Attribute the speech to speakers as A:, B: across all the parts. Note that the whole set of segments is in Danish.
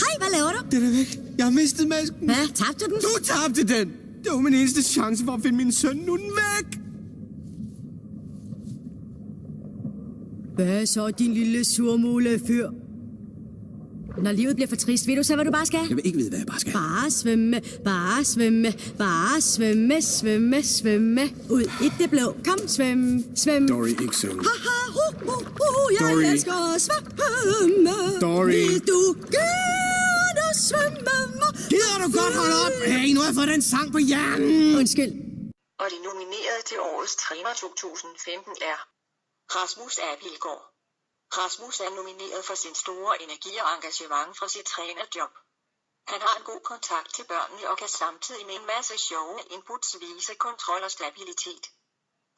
A: Hej, hvad laver du?
B: Den er væk. Jeg har mistet masken.
A: Hvad? Tabte du den?
B: Du tabte den. Det var min eneste chance for at finde min søn. Nu er den væk.
A: Hvad så, din lille surmule fyr? Når livet bliver for trist, ved du så, hvad du bare skal?
B: Jeg vil ikke vide, hvad jeg bare skal.
A: Bare svømme, bare svømme, bare svømme, svømme, svømme. Ud i det blå. Kom, svøm, svøm.
B: Dory, ikke synge.
A: Haha, jeg
B: Dory.
A: elsker at svømme.
B: Dory.
A: Vil du gerne svømme mig?
B: Gider du godt holde op? Hey, nu har jeg fået den sang på hjernen.
A: Undskyld.
C: Og de nominerede til årets træner 2015 er Rasmus Abildgaard. Rasmus er nomineret for sin store energi og engagement fra sit trænerjob. Han har en god kontakt til børnene og kan samtidig med en masse sjove inputs vise kontrol og stabilitet.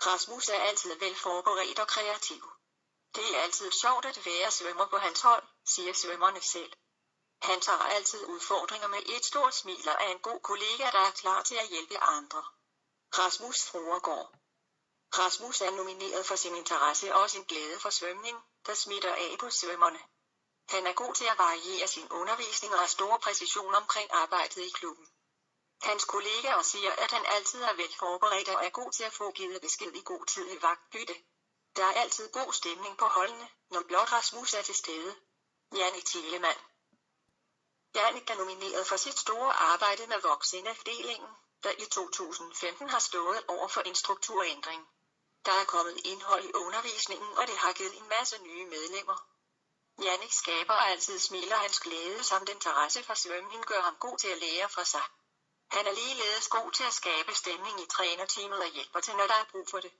C: Rasmus er altid vel forberedt og kreativ. Det er altid sjovt at være svømmer på hans hold, siger svømmerne selv. Han tager altid udfordringer med et stort smil og er en god kollega, der er klar til at hjælpe andre. Rasmus Fruergaard. Rasmus er nomineret for sin interesse og sin glæde for svømning, der smitter af på svømmerne. Han er god til at variere sin undervisning og har stor præcision omkring arbejdet i klubben. Hans kollegaer siger, at han altid er vel forberedt og er god til at få givet besked i god tid i vagtbytte. Der er altid god stemning på holdene, når blot Rasmus er til stede. Jannik Thielemann. Jannik er nomineret for sit store arbejde med voksenafdelingen, der i 2015 har stået over for en strukturændring. Der er kommet indhold i undervisningen, og det har givet en masse nye medlemmer. Jannik skaber altid smil, og hans glæde samt interesse for svømning gør ham god til at lære fra sig. Han er ligeledes god til at skabe stemning i trænerteamet og hjælper til, når der er brug for det.